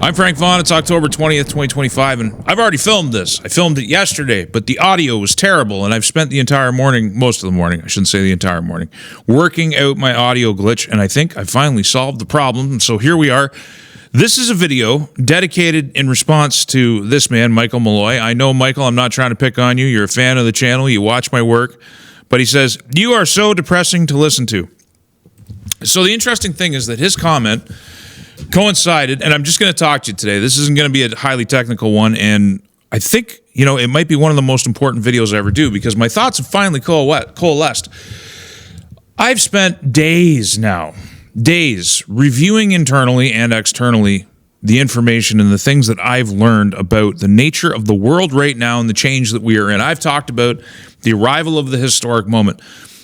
I'm Frank Vaughn. It's October 20th, 2025, and I've already filmed this. I filmed it yesterday, but the audio was terrible, and I've spent the entire morning, most of the morning, I shouldn't say the entire morning, working out my audio glitch, and I think I finally solved the problem, and so here we are. This is a video dedicated in response to this man, Michael Malloy. I know, Michael, I'm not trying to pick on you. You're a fan of the channel. You watch my work. But he says, "You are so depressing to listen to." So the interesting thing is that his comment coincided, and I'm just going to talk to you today. This isn't going to be a highly technical one, and I think, it might be one of the most important videos I ever do because my thoughts have finally coalesced. I've spent days reviewing internally and externally the information and the things that I've learned about the nature of the world right now and the change that we are in. I've talked about the arrival of the historic moment.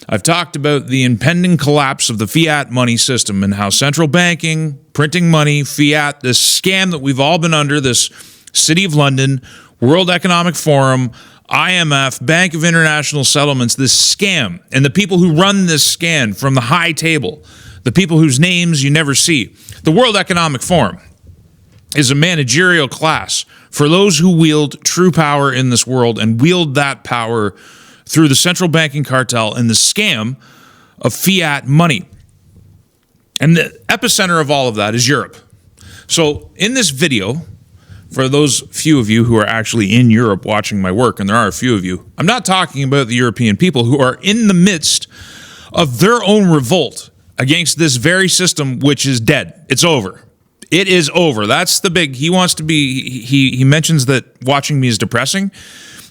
I've talked about the impending collapse of the fiat money system and how central banking, printing money, fiat, this scam that we've all been under, this City of London, World Economic Forum, IMF, Bank of International Settlements, this scam, and the people who run this scam from the high table, the people whose names you never see. The World Economic Forum is a managerial class for those who wield true power in this world and wield that power through the central banking cartel and the scam of fiat money. And the epicenter of all of that is Europe. So in this video, for those few of you who are actually in Europe watching my work, and there are a few of you, I'm not talking about the European people who are in the midst of their own revolt against this very system, which is dead. It's over. It is over. That's the big, he mentions that watching me is depressing.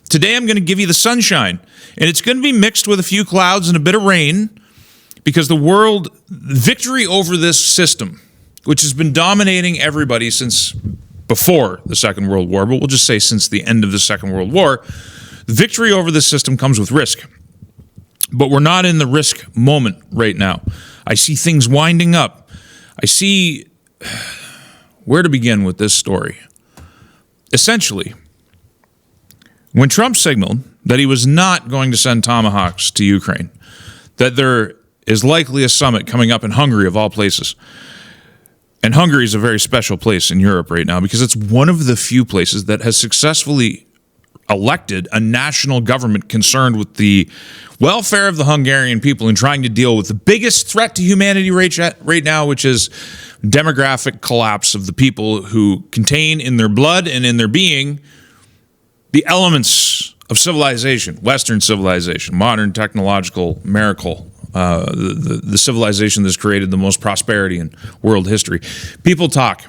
Today I'm going to give you the sunshine, and it's going to be mixed with a few clouds and a bit of rain because the world, victory over this system, which has been dominating everybody since before the Second World War, but we'll just say since the end of the Second World War, the victory over this system comes with risk. But we're not in the risk moment right now. I see things winding up. I see where to begin with this story. Essentially, when Trump signaled that he was not going to send Tomahawks to Ukraine, that there is likely a summit coming up in Hungary, of all places. And Hungary is a very special place in Europe right now because it's one of the few places that has successfully elected a national government concerned with the welfare of the Hungarian people and trying to deal with the biggest threat to humanity right now, which is demographic collapse of the people who contain in their blood and in their being the elements of civilization, Western civilization, modern technological miracle, the civilization that's created the most prosperity in world history. People talk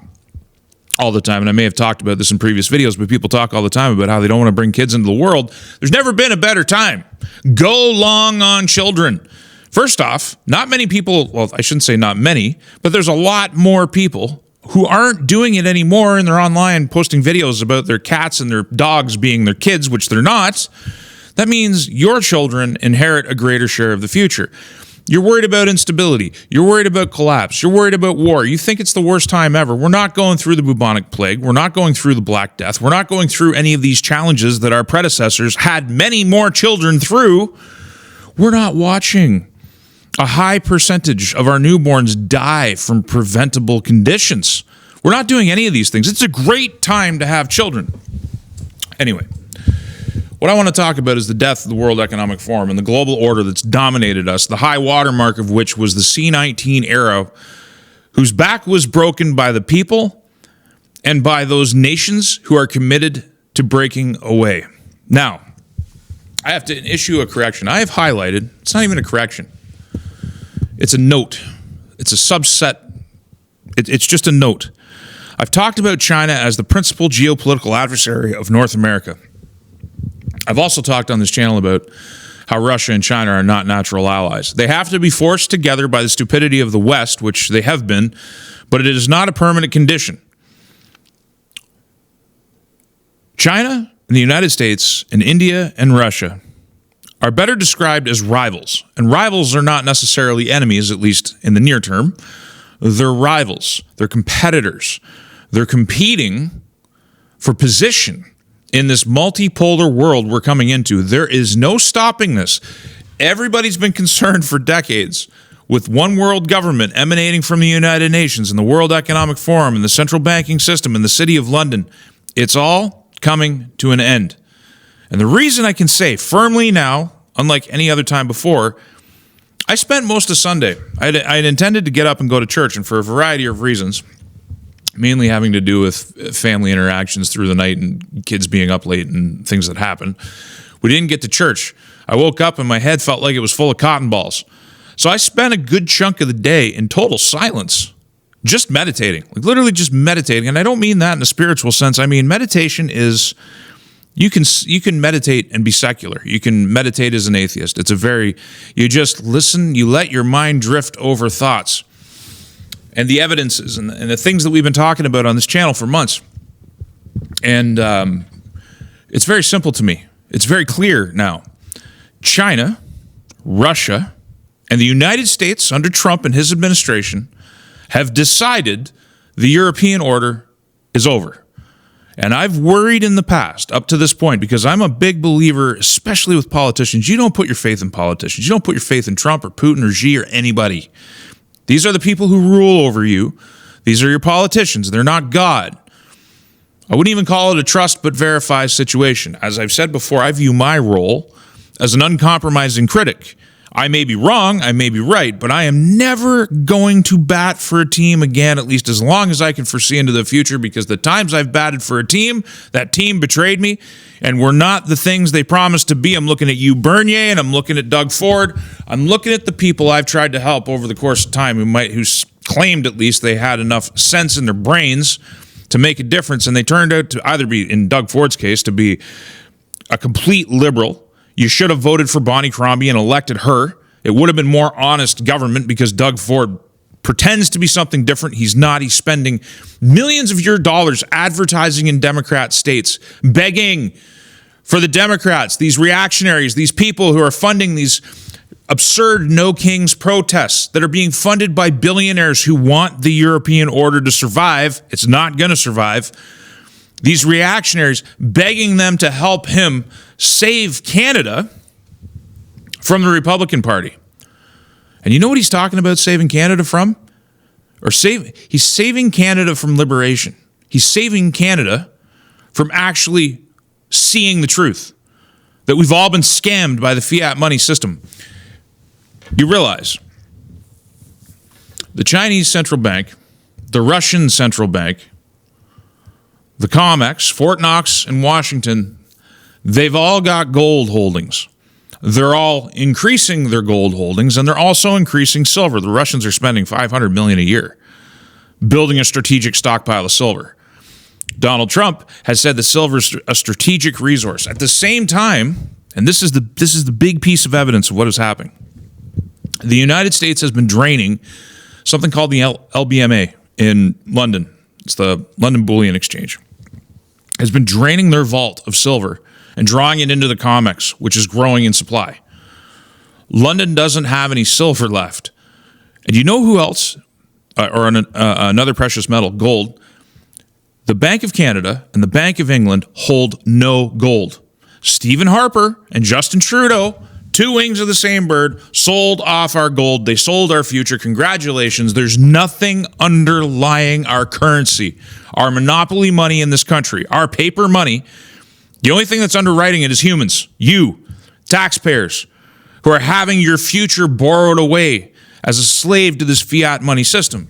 all the time, and I may have talked about this in previous videos, but people talk all the time about how they don't want to bring kids into the world. There's never been a better time. Go long on children. First off, not many people, well, I shouldn't say not many, but there's a lot more people who aren't doing it anymore, and they're online posting videos about their cats and their dogs being their kids, which they're not. That means your children inherit a greater share of the future. You're worried about instability. You're worried about collapse. You're worried about war. You think it's the worst time ever. We're not going through the bubonic plague. We're not going through the Black Death. We're not going through any of these challenges that our predecessors had many more children through. We're not watching a high percentage of our newborns die from preventable conditions. We're not doing any of these things. It's a great time to have children. Anyway, what I want to talk about is the death of the World Economic Forum and the global order that's dominated us, the high watermark of which was the C-19 era, whose back was broken by the people and by those nations who are committed to breaking away. Now, I have to issue a correction. I have highlighted, it's not even a correction. It's a note. It's a subset. It's just a note. I've talked about China as the principal geopolitical adversary of North America. I've also talked on this channel about how Russia and China are not natural allies. They have to be forced together by the stupidity of the West, which they have been, but it is not a permanent condition. China and the United States and India and Russia are better described as rivals. And rivals are not necessarily enemies, at least in the near term. They're rivals. They're competitors. They're competing for position in this multipolar world we're coming into. There is no stopping this. Everybody's been concerned for decades with one world government emanating from the United Nations and the World Economic Forum and the central banking system and the City of London, it's all coming to an end. And the reason I can say firmly now, unlike any other time before, I spent most of Sunday. I had intended to get up and go to church, and for a variety of reasons, mainly having to do with family interactions through the night and kids being up late and things that happen, we didn't get to church. I woke up and my head felt like it was full of cotton balls. So I spent a good chunk of the day in total silence, just meditating, like literally just meditating. And I don't mean that in a spiritual sense. I mean, meditation is, you can meditate and be secular. You can meditate as an atheist. You just listen, you let your mind drift over thoughts and the evidences and the things that we've been talking about on this channel for months. And it's very simple to me. It's very clear now. China, Russia, and the United States under Trump and his administration have decided the European order is over. And I've worried in the past up to this point, because I'm a big believer, especially with politicians, you don't put your faith in politicians. You don't put your faith in Trump or Putin or Xi or anybody. These are the people who rule over you. These are your politicians. They're not God. I wouldn't even call it a trust but verify situation. As I've said before, I view my role as an uncompromising critic. I may be wrong, I may be right, but I am never going to bat for a team again, at least as long as I can foresee into the future, because the times I've batted for a team, that team betrayed me and were not the things they promised to be. I'm looking at you, Bernier, and I'm looking at Doug Ford. I'm looking at the people I've tried to help over the course of time who claimed at least they had enough sense in their brains to make a difference, and they turned out to either be, in Doug Ford's case, to be a complete liberal. You should have voted for Bonnie Crombie and elected her. It would have been more honest government, because Doug Ford pretends to be something different. He's not. He's spending millions of your dollars advertising in Democrat states, begging for the Democrats, these reactionaries, these people who are funding these absurd No Kings protests that are being funded by billionaires who want the European order to survive. It's not going to survive. These reactionaries begging them to help him save Canada from the Republican Party. And you know what he's talking about saving Canada from? He's saving Canada from liberation. He's saving Canada from actually seeing the truth, that we've all been scammed by the fiat money system. You realize the Chinese central bank, the Russian central bank, the COMEX, Fort Knox, and Washington, they've all got gold holdings. They're all increasing their gold holdings, and they're also increasing silver. The Russians are spending $500 million a year building a strategic stockpile of silver. Donald Trump has said that silver is a strategic resource. At the same time, and this is the big piece of evidence of what is happening, the United States has been draining something called the LBMA in London. It's the London Bullion Exchange. Has been draining their vault of silver and drawing it into the COMEX, which is growing in supply. London doesn't have any silver left. And you know who else, another precious metal, gold? The Bank of Canada and the Bank of England hold no gold. Stephen Harper and Justin Trudeau, two wings of the same bird, sold off our gold. They sold our future. Congratulations. There's nothing underlying our currency, our monopoly money in this country, our paper money. The only thing that's underwriting it is humans, you, taxpayers, who are having your future borrowed away as a slave to this fiat money system.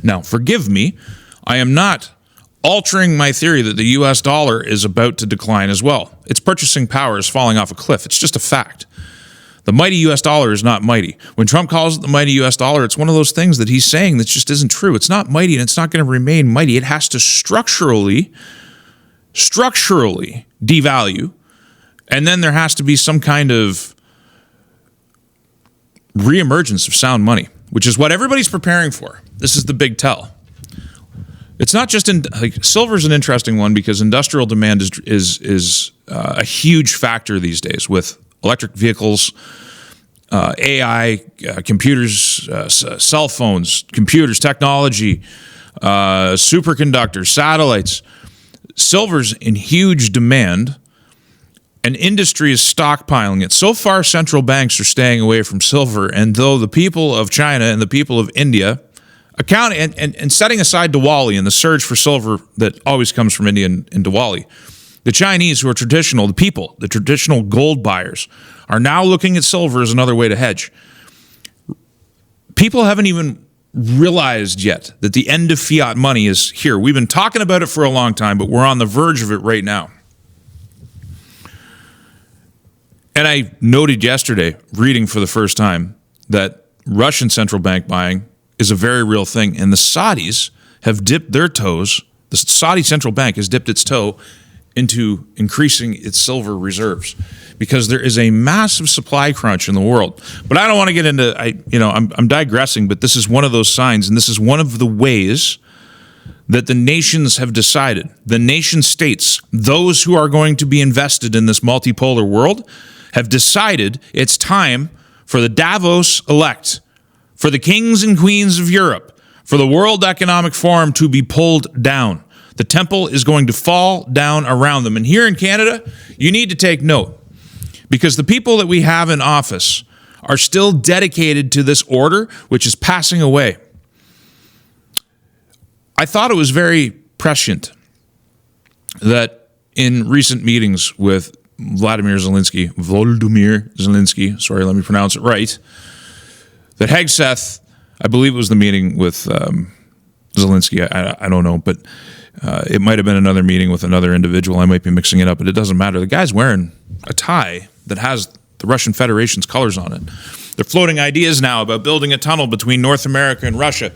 Now, forgive me, I am not altering my theory that the U.S. dollar is about to decline as well. Its purchasing power is falling off a cliff. It's just a fact. The mighty U.S. dollar is not mighty. When Trump calls it the mighty U.S. dollar, it's one of those things that he's saying that just isn't true. It's not mighty, and it's not going to remain mighty. It has to structurally devalue, and then there has to be some kind of reemergence of sound money, which is what everybody's preparing for. This is the big tell. It's not just silver is an interesting one, because industrial demand is a huge factor these days with electric vehicles, AI, computers, cell phones, computers, technology, superconductors, satellites. Silver's in huge demand, and industry is stockpiling it. So far, central banks are staying away from silver, and though the people of China and the people of India account and setting aside Diwali and the surge for silver that always comes from India in Diwali, the Chinese, who are traditional, the traditional gold buyers, are now looking at silver as another way to hedge. People haven't even realized yet that the end of fiat money is here. We've been talking about it for a long time, but we're on the verge of it right now. And I noted yesterday, reading for the first time, that Russian central bank buying is a very real thing. And the Saudis have dipped their toes. The Saudi central bank has dipped its toe into increasing its silver reserves because there is a massive supply crunch in the world. But I don't want to get into, I'm digressing, but this is one of those signs, and this is one of the ways that the nations have decided, the nation states, those who are going to be invested in this multipolar world, have decided it's time for the DAVOS elect, for the kings and queens of Europe, for the World Economic Forum to be pulled down. The temple is going to fall down around them. And here in Canada, you need to take note, because the people that we have in office are still dedicated to this order, which is passing away. I thought it was very prescient that in recent meetings with Volodymyr Zelensky, sorry, let me pronounce it right, that Hegseth, I believe it was the meeting with Zelensky, I don't know, but it might have been another meeting with another individual. I might be mixing it up, but it doesn't matter. The guy's wearing a tie that has the Russian Federation's colors on it. They're floating ideas now about building a tunnel between North America and Russia.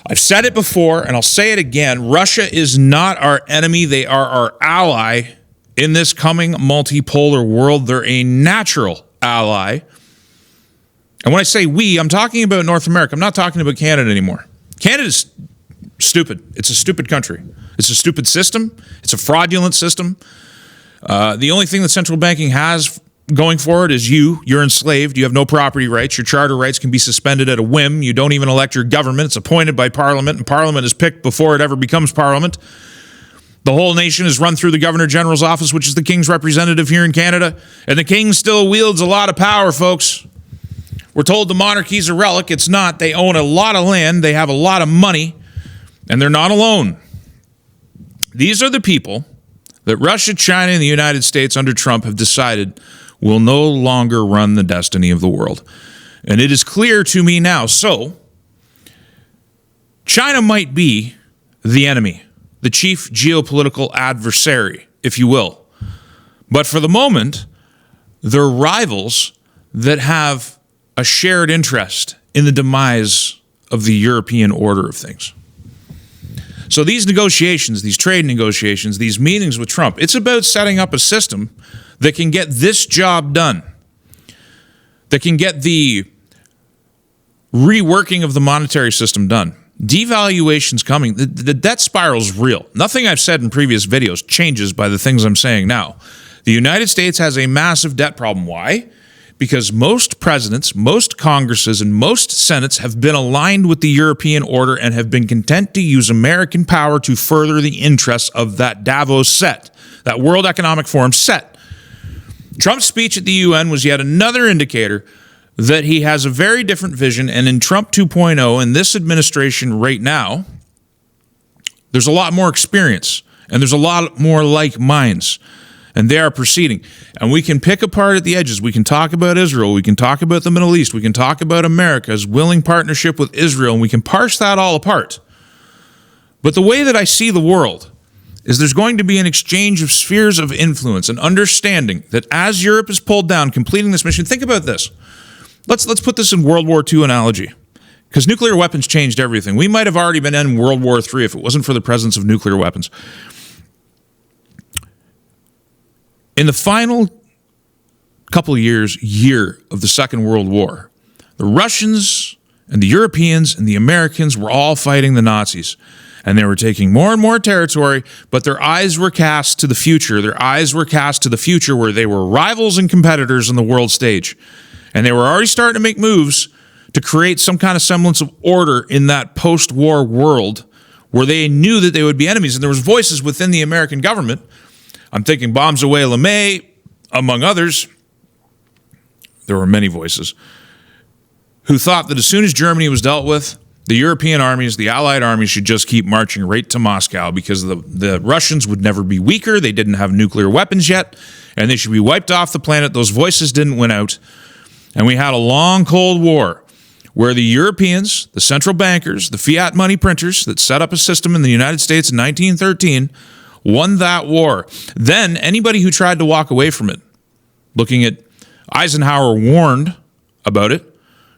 I've said it before, and I'll say it again. Russia is not our enemy. They are our ally in this coming multipolar world. They're a natural ally. And when I say we, I'm talking about North America. I'm not talking about Canada anymore. Canada's stupid. It's a stupid country. It's a stupid system. It's a fraudulent system. The only thing that central banking has going forward is you're enslaved. You have no property rights. Your charter rights can be suspended at a whim. You don't even elect your government. It's appointed by Parliament, and Parliament is picked before it ever becomes Parliament. The whole nation is run through the Governor General's office, which is the King's representative here in Canada. And the King still wields a lot of power, folks. We're told the monarchy's a relic. It's not. They own a lot of land. They have a lot of money. And they're not alone. These are the people that Russia, China, and the United States under Trump have decided will no longer run the destiny of the world. And it is clear to me now. So, China might be the enemy, the chief geopolitical adversary, if you will. But for the moment, they're rivals that have a shared interest in the demise of the European order of things. So these negotiations, these trade negotiations, these meetings with Trump, it's about setting up a system that can get this job done, that can get the reworking of the monetary system done. Devaluation's coming. The debt spiral's real. Nothing I've said in previous videos changes by the things I'm saying now. The United States has a massive debt problem. Why? Because most presidents, most Congresses, and most Senates have been aligned with the European order and have been content to use American power to further the interests of that Davos set, that World Economic Forum set. Trump's speech at the UN was yet another indicator that he has a very different vision, and in Trump 2.0, in this administration right now, there's a lot more experience, and there's a lot more like minds. And they are proceeding. And we can pick apart at the edges. We can talk about Israel. We can talk about the Middle East. We can talk about America's willing partnership with Israel. And we can parse that all apart. But the way that I see the world is there's going to be an exchange of spheres of influence and understanding that as Europe is pulled down, completing this mission, think about this. Let's put this in World War II analogy. Because nuclear weapons changed everything. We might have already been in World War III if it wasn't for the presence of nuclear weapons. In the final year of the Second World War, the Russians and the Europeans and the Americans were all fighting the Nazis. And they were taking more and more territory, but their eyes were cast to the future. Their eyes were cast to the future where they were rivals and competitors on the world stage. And they were already starting to make moves to create some kind of semblance of order in that post-war world where they knew that they would be enemies. And there was voices within the American government. I'm thinking bombs away LeMay, among others, there were many voices, who thought that as soon as Germany was dealt with, the European armies, the Allied armies, should just keep marching right to Moscow because the Russians would never be weaker. They didn't have nuclear weapons yet, and they should be wiped off the planet. Those voices didn't win out. And we had a long Cold War where the Europeans, the central bankers, the fiat money printers that set up a system in the United States in 1913, won that war. Then anybody who tried to walk away from it, looking at Eisenhower warned about it,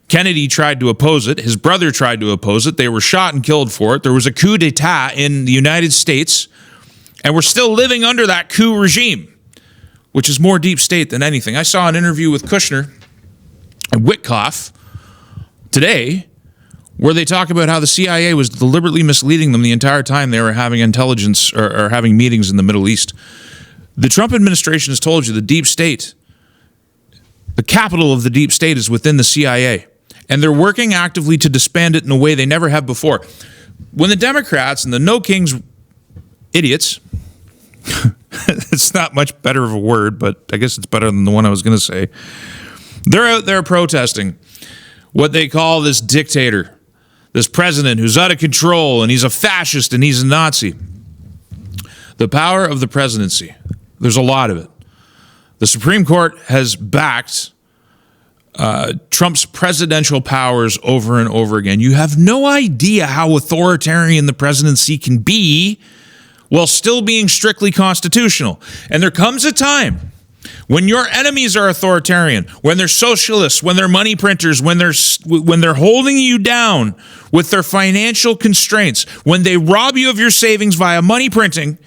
Kennedy tried to oppose it. His brother tried to oppose it. They were shot and killed for it. There was a coup d'etat in the United States, and we're still living under that coup regime, which is more deep state than anything. I saw an interview with Kushner and Witkoff today where they talk about how the CIA was deliberately misleading them the entire time they were having intelligence or having meetings in the Middle East. The Trump administration has told you the deep state, the capital of the deep state is within the CIA. And they're working actively to disband it in a way they never have before. When the Democrats and the No Kings idiots, it's not much better of a word, but I guess it's better than the one I was going to say, they're out there protesting what they call this dictator, this president who's out of control, and he's a fascist and he's a Nazi. The power of the presidency, there's a lot of it. The Supreme Court has backed Trump's presidential powers over and over again. You have no idea how authoritarian the presidency can be while still being strictly constitutional. And there comes a time when your enemies are authoritarian, when they're socialists, when they're money printers, when they're holding you down with their financial constraints, when they rob you of your savings via money printing,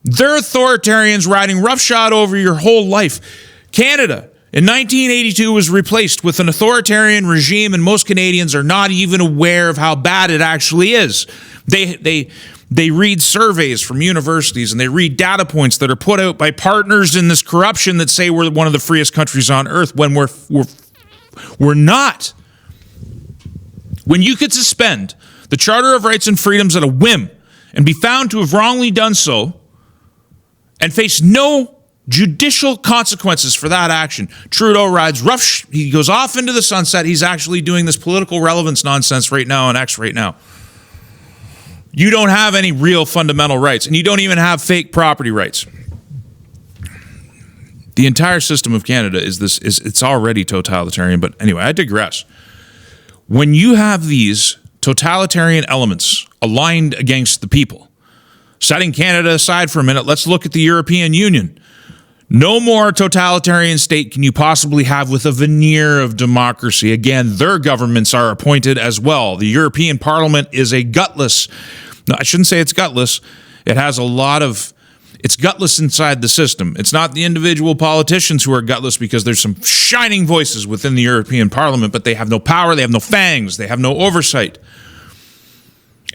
they're authoritarians riding roughshod over your whole life. Canada in 1982 was replaced with an authoritarian regime, and most Canadians are not even aware of how bad it actually is. They read surveys from universities and they read data points that are put out by partners in this corruption that say we're one of the freest countries on earth when we're not. When you could suspend the Charter of Rights and Freedoms at a whim and be found to have wrongly done so and face no judicial consequences for that action. Trudeau rides he goes off into the sunset. He's actually doing this political relevance nonsense right now on X right now. You don't have any real fundamental rights, and you don't even have fake property rights. The entire system of Canada it's already totalitarian, but anyway, I digress. When you have these totalitarian elements aligned against the people, setting Canada aside for a minute, let's look at the European Union. No more totalitarian state can you possibly have with a veneer of democracy. Again, their governments are appointed as well. The European Parliament is a gutless. No, I shouldn't say it's gutless. It has it's gutless inside the system. It's not the individual politicians who are gutless because there's some shining voices within the European Parliament, but they have no power, they have no fangs, they have no oversight.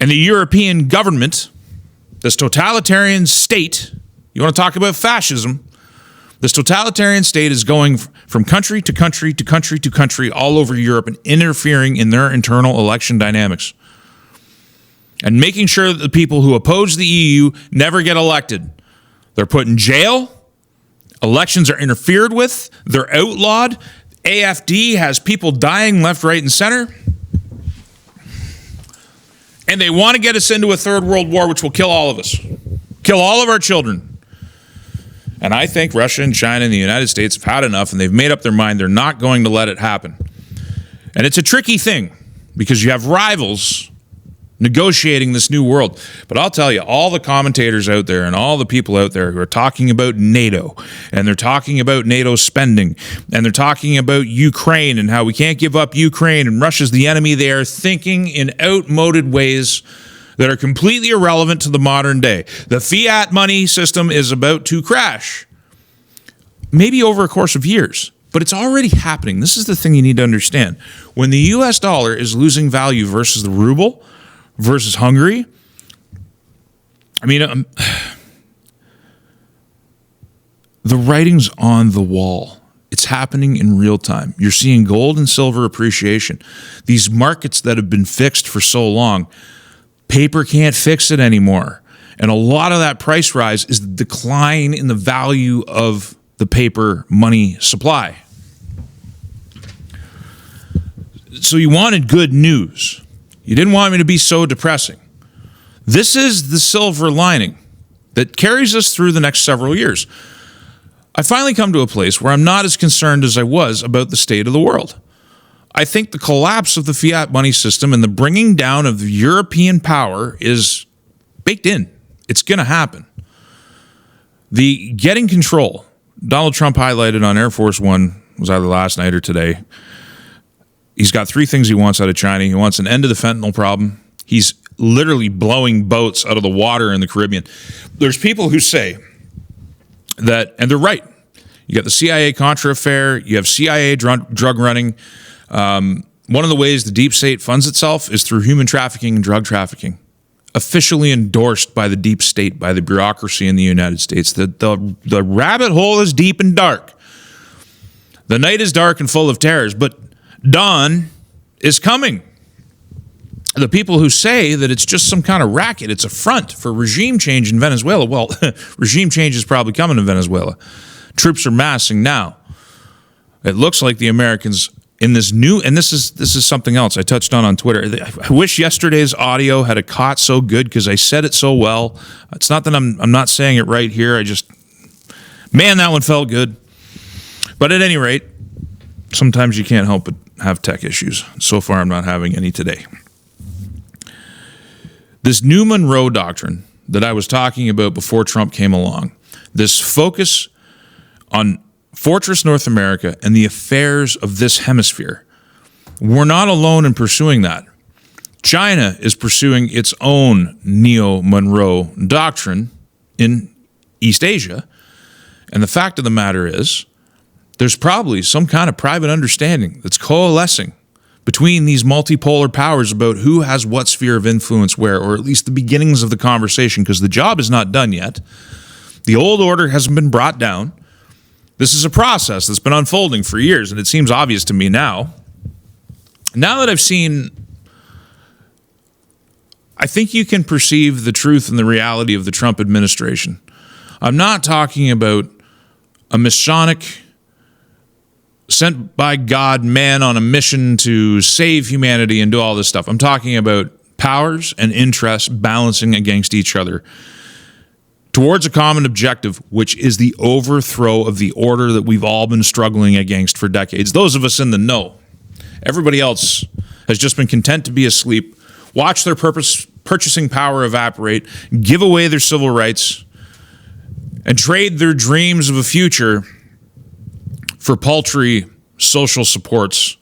And the European government, this totalitarian state, you want to talk about fascism, this totalitarian state is going from country to country to country to country all over Europe and interfering in their internal election dynamics and making sure that the people who oppose the EU never get elected. They're put in jail. Elections are interfered with. They're outlawed. AFD has people dying left, right, and center. And they want to get us into a third world war, which will kill all of us, kill all of our children. And I think Russia and China and the United States have had enough, and they've made up their mind they're not going to let it happen. And it's a tricky thing because you have rivals negotiating this new world. But I'll tell you, all the commentators out there and all the people out there who are talking about NATO, and they're talking about NATO spending, and they're talking about Ukraine and how we can't give up Ukraine and Russia's the enemy, they are thinking in outmoded ways that are completely irrelevant to the modern day. The fiat money system is about to crash, maybe over a course of years, but it's already happening. This is the thing you need to understand. When the US dollar is losing value versus the ruble, versus Hungary, the writing's on the wall. It's happening in real time. You're seeing gold and silver appreciation. These markets that have been fixed for so long, paper can't fix it anymore. And a lot of that price rise is the decline in the value of the paper money supply. So you wanted good news. You didn't want me to be so depressing. This is the silver lining that carries us through the next several years. I finally come to a place where I'm not as concerned as I was about the state of the world. I think the collapse of the fiat money system and the bringing down of European power is baked in. It's going to happen. The getting control, Donald Trump highlighted on Air Force One, was either last night or today. He's got three things he wants out of China. He wants an end to the fentanyl problem. He's literally blowing boats out of the water in the Caribbean. There's people who say that, and they're right. You got the CIA-Contra affair. You have CIA drug running. One of the ways the deep state funds itself is through human trafficking and drug trafficking, officially endorsed by the deep state, by the bureaucracy in the United States. The rabbit hole is deep and dark. The night is dark and full of terrors, but dawn is coming. The people who say that it's just some kind of racket, it's a front for regime change in Venezuela. Well, regime change is probably coming in Venezuela. Troops are massing now. It looks like the Americans in this new, and this is something else I touched on Twitter. I wish yesterday's audio had a caught so good because I said it so well. It's not that I'm not saying it right here. Man, that one felt good. But at any rate, sometimes you can't help but have tech issues. So far, I'm not having any today. This new Monroe Doctrine that I was talking about before Trump came along, this focus on Fortress North America and the affairs of this hemisphere, we're not alone in pursuing that. China is pursuing its own Neo-Monroe Doctrine in East Asia. And the fact of the matter is, there's probably some kind of private understanding that's coalescing between these multipolar powers about who has what sphere of influence where, or at least the beginnings of the conversation, because the job is not done yet. The old order hasn't been brought down. This is a process that's been unfolding for years, and it seems obvious to me now. Now that I've seen, I think you can perceive the truth and the reality of the Trump administration. I'm not talking about a Masonic, sent by God man on a mission to save humanity and do all this stuff. I'm talking about powers and interests balancing against each other towards a common objective, which is the overthrow of the order that we've all been struggling against for decades. Those of us in the know. Everybody else has just been content to be asleep, watch their purchasing power evaporate, give away their civil rights, and trade their dreams of a future for paltry social supports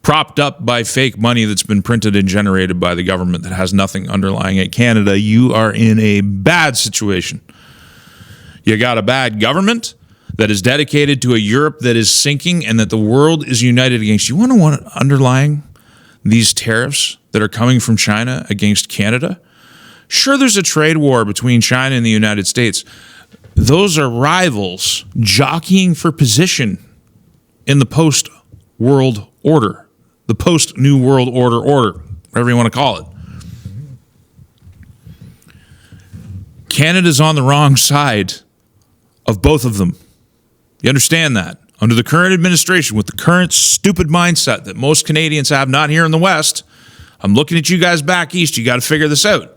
propped up by fake money that's been printed and generated by the government that has nothing underlying it. Canada, you are in a bad situation. You got a bad government that is dedicated to a Europe that is sinking and that the world is united against. You want to know underlying these tariffs that are coming from China against Canada? Sure, there's a trade war between China and the United States. Those are rivals jockeying for position in the post-world order, the post-New World Order, whatever you want to call it. Canada's on the wrong side of both of them. You understand that? Under the current administration, with the current stupid mindset that most Canadians have, not here in the West, I'm looking at you guys back east, you got to figure this out.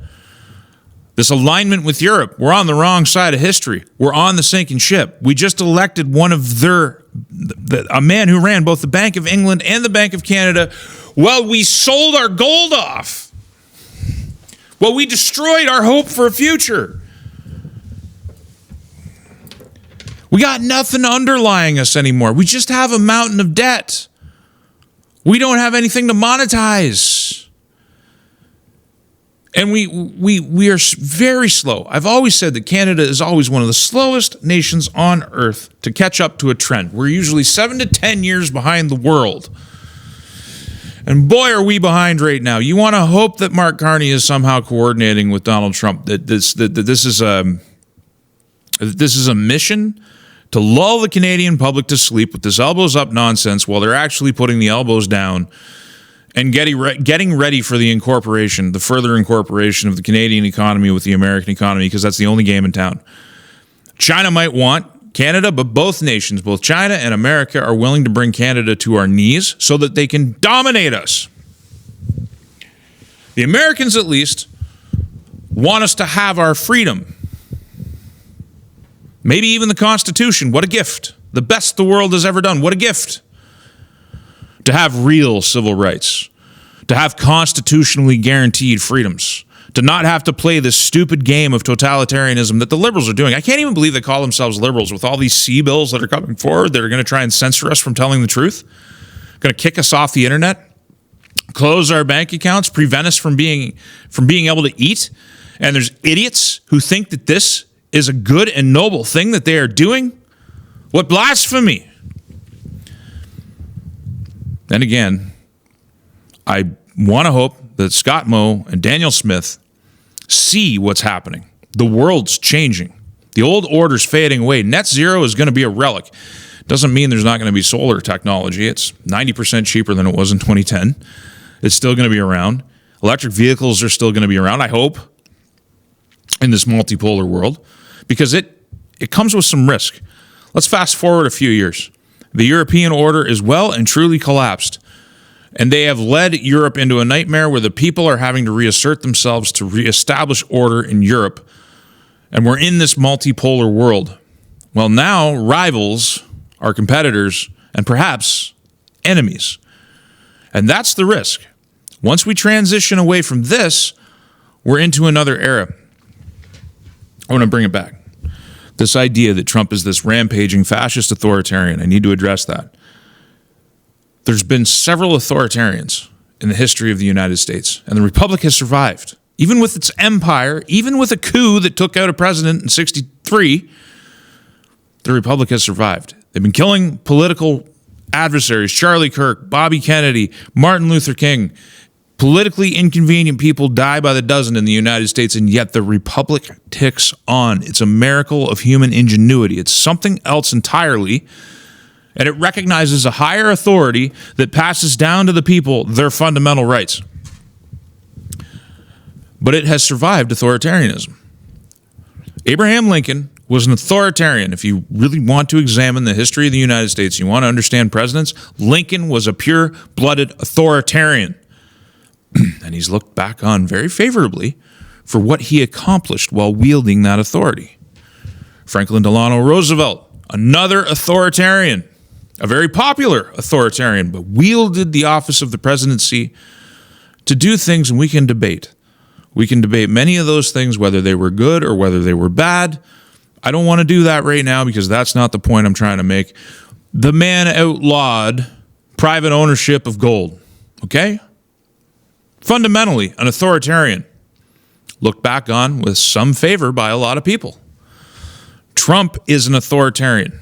This alignment with Europe, we're on the wrong side of history. We're on the sinking ship. We just elected one of a man who ran both the Bank of England and the Bank of Canada. Well, we sold our gold off. Well, we destroyed our hope for a future. We got nothing underlying us anymore. We just have a mountain of debt. We don't have anything to monetize. And we are very slow. I've always said that Canada is always one of the slowest nations on earth to catch up to a trend. We're usually 7 to 10 years behind the world. And boy, are we behind right now. You want to hope that Mark Carney is somehow coordinating with Donald Trump, that this is a mission to lull the Canadian public to sleep with this elbows up nonsense while they're actually putting the elbows down and getting ready for the incorporation, the further incorporation of the Canadian economy with the American economy, because that's the only game in town. China might want Canada, but both nations, both China and America, are willing to bring Canada to our knees so that they can dominate us. The Americans, at least, want us to have our freedom. Maybe even the Constitution. What a gift. The best the world has ever done. What a gift. To have real civil rights. To have constitutionally guaranteed freedoms. To not have to play this stupid game of totalitarianism that the liberals are doing. I can't even believe they call themselves liberals with all these C bills that are coming forward that are going to try and censor us from telling the truth. Going to kick us off the internet. Close our bank accounts. Prevent us from being able to eat. And there's idiots who think that this is a good and noble thing that they are doing. What blasphemy! Then again, I want to hope that Scott Moe and Daniel Smith see what's happening. The world's changing. The old order's fading away. Net zero is going to be a relic. Doesn't mean there's not going to be solar technology. It's 90% cheaper than it was in 2010. It's still going to be around. Electric vehicles are still going to be around, I hope, in this multipolar world, because it comes with some risk. Let's fast forward a few years. The European order is well and truly collapsed. And they have led Europe into a nightmare where the people are having to reassert themselves to reestablish order in Europe. And we're in this multipolar world. Well, now rivals are competitors and perhaps enemies. And that's the risk. Once we transition away from this, we're into another era. I want to bring it back. This idea that Trump is this rampaging fascist authoritarian, I need to address that. There's been several authoritarians in the history of the United States, and the Republic has survived. Even with its empire, even with a coup that took out a president in 1963, the Republic has survived. They've been killing political adversaries, Charlie Kirk, Bobby Kennedy, Martin Luther King. Politically inconvenient people die by the dozen in the United States, and yet the Republic ticks on. It's a miracle of human ingenuity. It's something else entirely. And it recognizes a higher authority that passes down to the people their fundamental rights. But it has survived authoritarianism. Abraham Lincoln was an authoritarian. If you really want to examine the history of the United States, you want to understand presidents, Lincoln was a pure-blooded authoritarian. And he's looked back on very favorably for what he accomplished while wielding that authority. Franklin Delano Roosevelt, another authoritarian. A very popular authoritarian, but wielded the office of the presidency to do things, and we can debate. We can debate many of those things, whether they were good or whether they were bad. I don't want to do that right now because that's not the point I'm trying to make. The man outlawed private ownership of gold, okay? Fundamentally, an authoritarian. Looked back on with some favor by a lot of people. Trump is an authoritarian.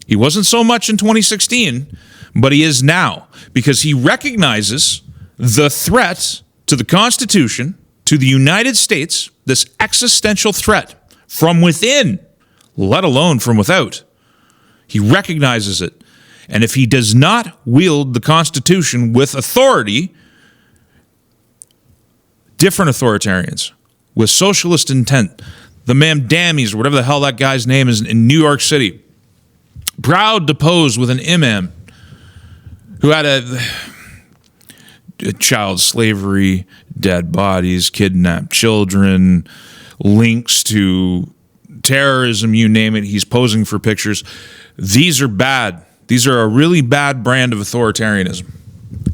He wasn't so much in 2016, but he is now because he recognizes the threat to the Constitution, to the United States, this existential threat from within, let alone from without. He recognizes it. And if he does not wield the Constitution with authority, different authoritarians with socialist intent, the Mamdamis, or whatever the hell that guy's name is in New York City, proud to pose with an imam who had a child slavery, dead bodies, kidnapped children, links to terrorism, you name it. He's posing for pictures. These are bad. These are a really bad brand of authoritarianism.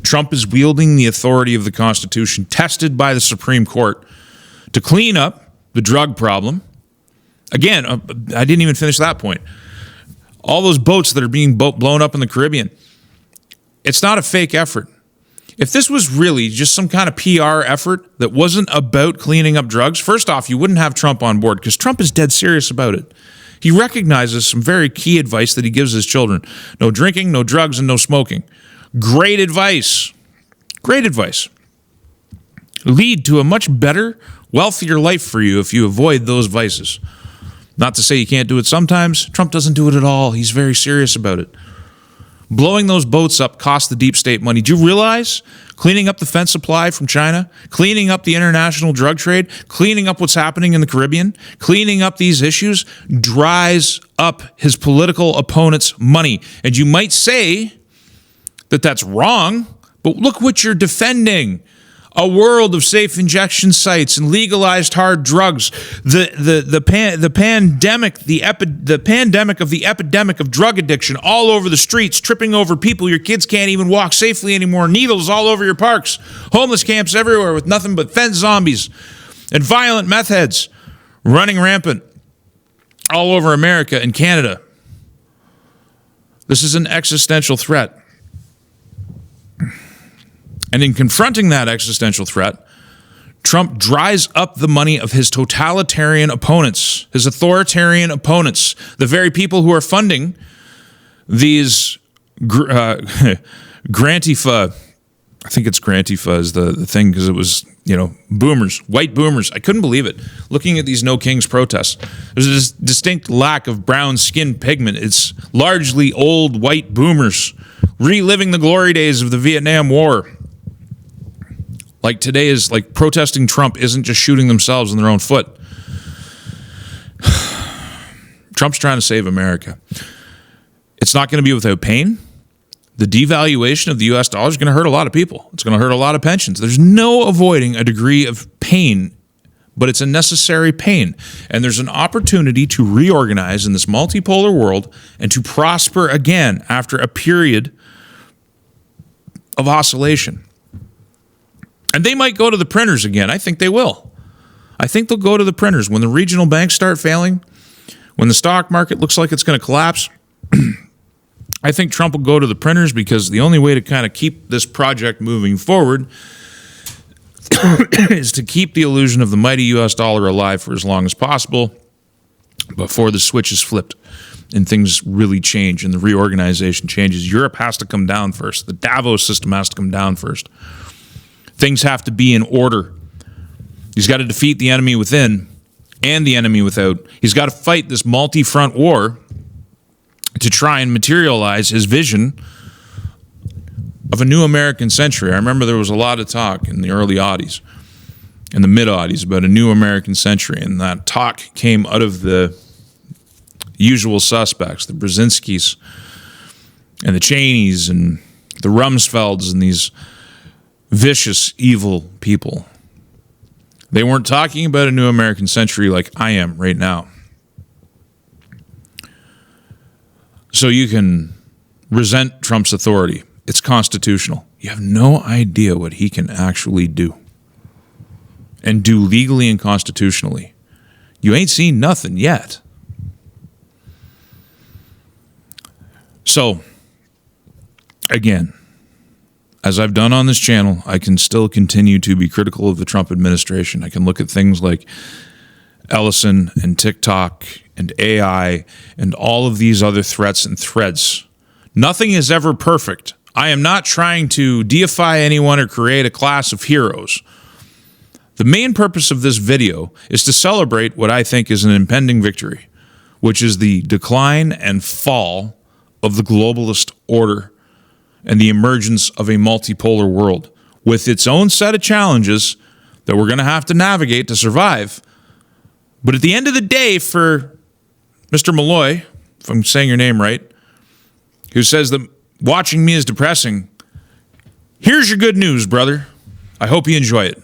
Trump is wielding the authority of the Constitution, tested by the Supreme Court, to clean up the drug problem. Again, I didn't even finish that point. All those boats that are being blown up in the Caribbean, it's not a fake effort. If this was really just some kind of PR effort that wasn't about cleaning up drugs, first off, you wouldn't have Trump on board because Trump is dead serious about it. He recognizes some very key advice that he gives his children. No drinking, no drugs, and no smoking. Great advice. Great advice. Lead to a much better, wealthier life for you if you avoid those vices. Not to say you can't do it sometimes. Trump doesn't do it at all. He's very serious about it. Blowing those boats up cost the deep state money. Do you realize cleaning up the fence supply from China, cleaning up the international drug trade, cleaning up what's happening in the Caribbean, cleaning up these issues dries up his political opponent's money? And you might say that that's wrong, but look what you're defending. A world of safe injection sites and legalized hard drugs. The pandemic of the epidemic of drug addiction all over the streets, tripping over people. Your kids can't even walk safely anymore. Needles all over your parks. Homeless camps everywhere with nothing but fence zombies and violent meth heads running rampant all over America and Canada. This is an existential threat. And in confronting that existential threat, Trump dries up the money of his totalitarian opponents, his authoritarian opponents, the very people who are funding these Grantifa. I think it's Grantifa is the thing, because it was, boomers, white boomers. I couldn't believe it. Looking at these No Kings protests, there's a distinct lack of brown skin pigment. It's largely old white boomers reliving the glory days of the Vietnam War. Like today is like protesting Trump isn't just shooting themselves in their own foot. Trump's trying to save America. It's not going to be without pain. The devaluation of the U.S. dollar is going to hurt a lot of people. It's going to hurt a lot of pensions. There's no avoiding a degree of pain, but it's a necessary pain. And there's an opportunity to reorganize in this multipolar world and to prosper again after a period of oscillation. And they might go to the printers again. I think they will. I think they'll go to the printers. When the regional banks start failing, when the stock market looks like it's going to collapse, I think Trump will go to the printers, because the only way to kind of keep this project moving forward is to keep the illusion of the mighty U.S. dollar alive for as long as possible before the switch is flipped and things really change and the reorganization changes. Europe has to come down first. The DAVOS system has to come down first. Things have to be in order. He's got to defeat the enemy within and the enemy without. He's got to fight this multi-front war to try and materialize his vision of a new American century. I remember there was a lot of talk in the early aughties, in the mid-aughties, about a new American century, and that talk came out of the usual suspects, the Brzezinskis and the Cheneys and the Rumsfelds and these vicious, evil people. They weren't talking about a new American century like I am right now. So you can resent Trump's authority. It's constitutional. You have no idea what he can actually do and do legally and constitutionally. You ain't seen nothing yet. So, again, as I've done on this channel, I can still continue to be critical of the Trump administration. I can look at things like Ellison and TikTok and AI and all of these other threats and threads. Nothing is ever perfect. I am not trying to deify anyone or create a class of heroes. The main purpose of this video is to celebrate what I think is an impending victory, which is the decline and fall of the globalist order and the emergence of a multipolar world with its own set of challenges that we're going to have to navigate to survive. But at the end of the day, for Mr. Malloy, if I'm saying your name right, who says that watching me is depressing, here's your good news, brother. I hope you enjoy it.